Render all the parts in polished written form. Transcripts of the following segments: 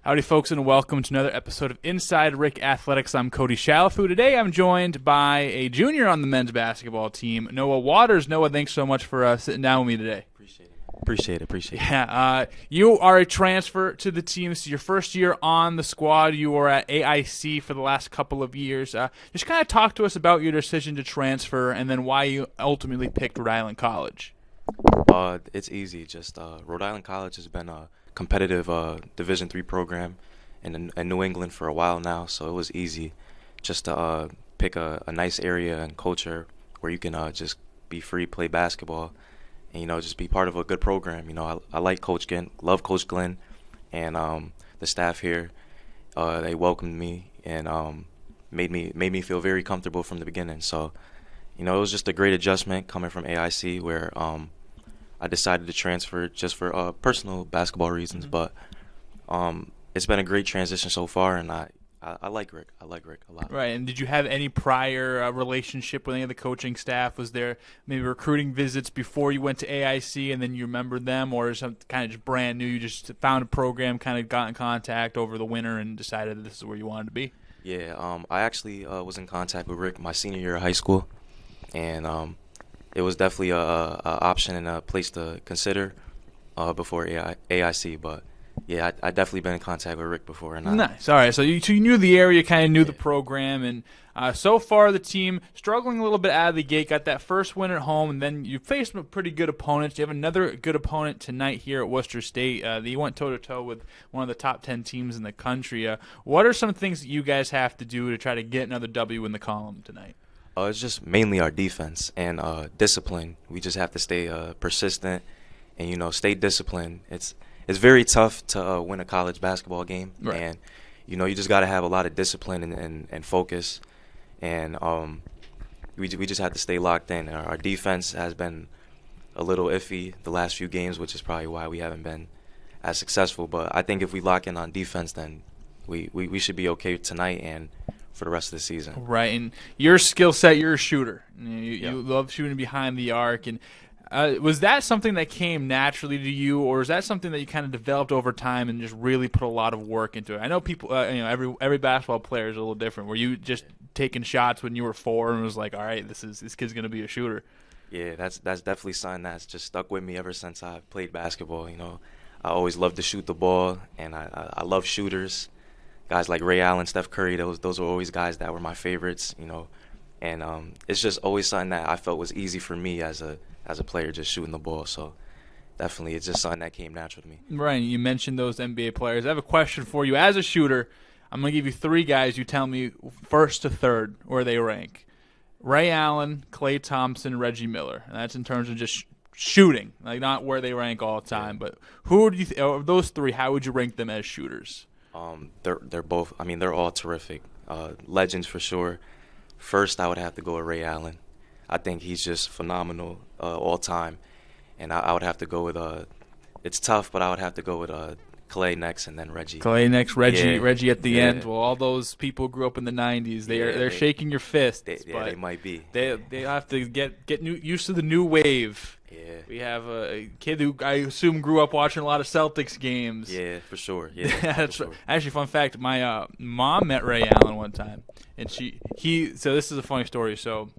Howdy, folks, and welcome to another episode of Inside RIC Athletics. I'm Cody Chalifoux. Today I'm joined by a junior on the men's basketball team, Noah Waters. Noah, thanks so much for sitting down with me today. Appreciate it. Yeah, you are a transfer to the team. This is your first year on the squad. You were at AIC for the last couple of years. Just kind of talk to us about your decision to transfer and then why you ultimately picked Rhode Island College. It's easy. Just Rhode Island College has been a competitive Division III program in New England for a while now, so it was easy just to pick a nice area and culture where you can just be free, play basketball, and just be part of a good program. I like Coach Glenn, love Coach Glenn, and the staff here. They welcomed me and made me feel very comfortable from the beginning. So, it was just a great adjustment coming from AIC where I decided to transfer just for personal basketball reasons, but it's been a great transition so far, and I like Rick. I like Rick a lot. Right, and did you have any prior relationship with any of the coaching staff? Was there maybe recruiting visits before you went to AIC and then you remembered them, or is it kind of just brand new? You just found a program, kind of got in contact over the winter and decided that this is where you wanted to be? Yeah, I actually was in contact with Rick my senior year of high school, and it was definitely a option and a place to consider before AIC. But yeah, I definitely been in contact with Rick before. And nice. All right, so you knew the area, kind of knew the program, and so far the team struggling a little bit out of the gate. Got that first win at home, and then you faced some pretty good opponents. You have another good opponent tonight here at Worcester State. You went toe-to-toe with one of the top 10 teams in the country. What are some things that you guys have to do to try to get another W in the column tonight? It's just mainly our defense and discipline. We just have to stay persistent and stay disciplined. It's very tough to win a college basketball game, right. And you just got to have a lot of discipline and focus, and we just have to stay locked in. Our defense has been a little iffy the last few games, which is probably why we haven't been as successful. But I think if we lock in on defense, then we should be okay tonight and for the rest of the season. Right, and your skill set, you're a shooter. You love shooting behind the arc. And was that something that came naturally to you, or is that something that you kind of developed over time and just really put a lot of work into it? I know people, every basketball player is a little different. Were you just taking shots when you were 4 and was like, all right, this kid's going to be a shooter? Yeah, that's definitely something that's just stuck with me ever since I played basketball. I always loved to shoot the ball, and I love shooters. Guys like Ray Allen, Steph Curry, those were always guys that were my favorites, and it's just always something that I felt was easy for me as a player, just shooting the ball. So definitely, it's just something that came natural to me. Right. You mentioned those NBA players. I have a question for you. As a shooter, I'm going to give you 3 guys. You tell me first to third where they rank: Ray Allen, Klay Thompson, Reggie Miller. And that's in terms of just shooting, like not where they rank all the time. But who do you of those 3? How would you rank them as shooters? They're both. I mean, they're all terrific, legends for sure. First, I would have to go with Ray Allen. I think he's just phenomenal all time, and I would have to go with it's tough, but I would have to go with Klay next, and then Reggie. Klay next, Reggie at the end. Well, all those people who grew up in the '90s, they're shaking your fists. They might be. They have to get used to the new wave. Yeah. We have a kid who I assume grew up watching a lot of Celtics games. Yeah, for sure. Yeah, that's for sure. Actually, fun fact: my mom met Ray Allen one time, and so this is a funny story. So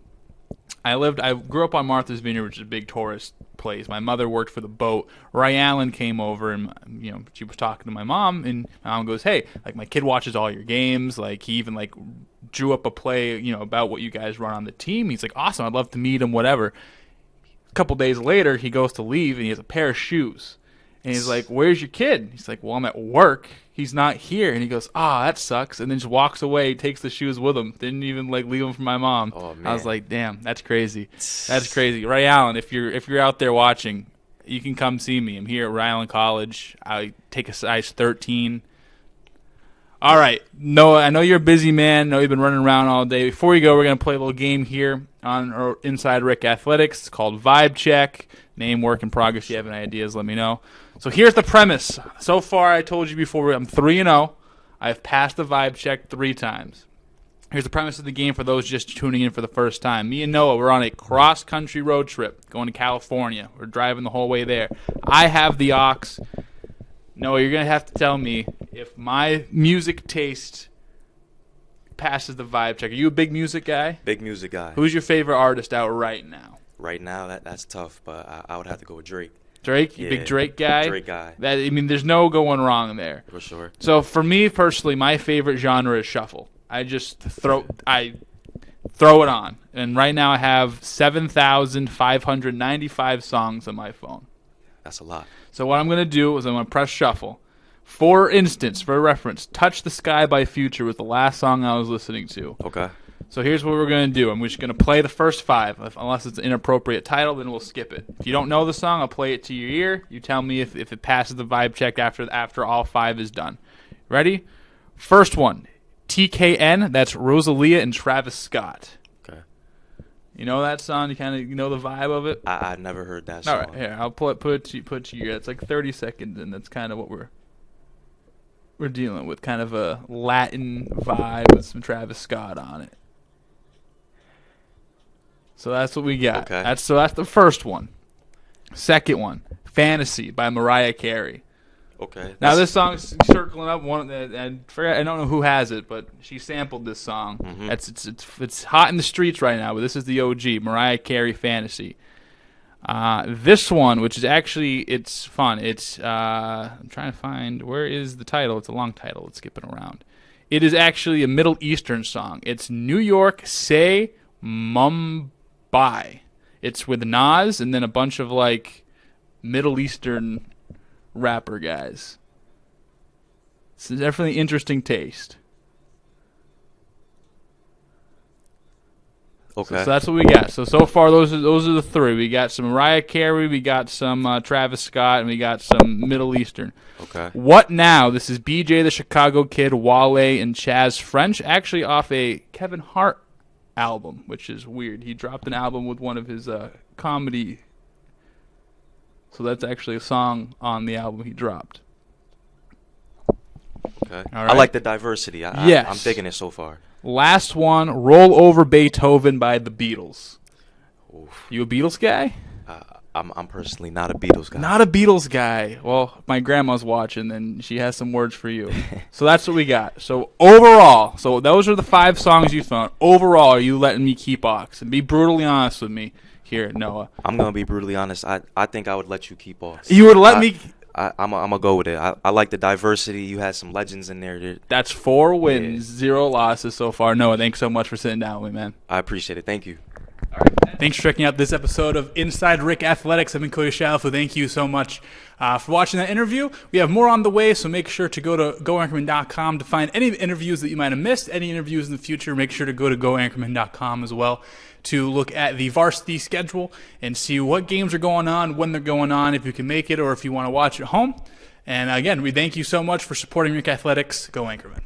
I grew up on Martha's Vineyard, which is a big tourist place. My mother worked for the boat. Ray Allen came over, and she was talking to my mom, and my mom goes, "Hey, like my kid watches all your games. Like he even like drew up a play, about what you guys run on the team. He's like, awesome. I'd love to meet him. Whatever." A couple days later, he goes to leave, and he has a pair of shoes. And he's like, "Where's your kid?" He's like, "Well, I'm at work. He's not here." And he goes, that sucks. And then just walks away, takes the shoes with him. Didn't even leave them for my mom. Oh, man. I was like, damn, that's crazy. That's crazy. Ray Allen, if you're out there watching, you can come see me. I'm here at Rhode Island College. I take a size 13. All right, Noah, I know you're a busy man. I know you've been running around all day. Before you go, we're going to play a little game here on our Inside RIC Athletics. It's called Vibe Check. Name, work in progress. If you have any ideas, let me know. So here's the premise. So far, I told you before, I'm 3-0. I've passed the Vibe Check 3 times. Here's the premise of the game for those just tuning in for the first time. Me and Noah, we're on a cross-country road trip going to California. We're driving the whole way there. I have the aux. Noah, you're going to have to tell me if my music taste passes the vibe check. Are you a big music guy? Big music guy. Who's your favorite artist out right now? Right now, that's tough, but I would have to go with Drake. Drake? You big Drake guy? Drake guy. There's no going wrong there. For sure. So for me personally, my favorite genre is shuffle. I just throw it on. And right now I have 7,595 songs on my phone. That's a lot. So what I'm going to do is I'm going to press shuffle. For instance, for reference, Touch the Sky by Future was the last song I was listening to. Okay. So here's what we're going to do. I'm just going to play the first 5. Unless it's an inappropriate title, then we'll skip it. If you don't know the song, I'll play it to your ear. You tell me if it passes the vibe check after all 5 is done. Ready? First one, TKN. That's Rosalia and Travis Scott. Okay. You know that song? You know the vibe of it? I never heard that song. All right, here. I'll put it to your ear. It's like 30 seconds, and that's kind of what we're dealing with. Kind of a Latin vibe with some Travis Scott on it. So that's what we got. Okay. That's the first one. Second one, Fantasy by Mariah Carey. Okay. Now this song's circling up I don't know who has it, but she sampled this song. Mm-hmm. It's hot in the streets right now, but this is the OG, Mariah Carey Fantasy. This one, which is actually it's fun. It's I'm trying to find where is the title. It's a long title. It's skipping around. It is actually a Middle Eastern song. It's New York Say Mumbai. It's with Nas and then a bunch of like Middle Eastern rapper guys. It's definitely interesting taste. Okay. So that's what we got. So far those are the 3. We got some Mariah Carey, we got some Travis Scott, and we got some Middle Eastern. Okay. What now? This is BJ the Chicago Kid, Wale, and Chaz French, actually off a Kevin Hart album, which is weird. He dropped an album with one of his comedy. So that's actually a song on the album he dropped. Okay. All right. I like the diversity. Yes. I'm digging it so far. Last one, Roll Over Beethoven by the Beatles. Oof. You a Beatles guy? I'm personally not a Beatles guy. Not a Beatles guy. Well, my grandma's watching, and she has some words for you. So that's what we got. So overall, those are the 5 songs you found. Overall, are you letting me keep Ox? And be brutally honest with me here, Noah. I'm gonna be brutally honest. I think I would let you keep Ox. You would let me. I'm gonna go with it. I like the diversity. You had some legends in there. That's 4 wins, 0 losses so far. Noah, thanks so much for sitting down with me, man. I appreciate it. Thank you. All right. Thanks for checking out this episode of Inside RIC Athletics. I've been Cody Chalifoux. Thank you so much for watching that interview. We have more on the way, so make sure to go to goanchorman.com to find any interviews that you might have missed, any interviews in the future. Make sure to go to goanchorman.com as well to look at the varsity schedule and see what games are going on, when they're going on, if you can make it, or if you want to watch at home. And again, we thank you so much for supporting RIC Athletics. Go Anchorman.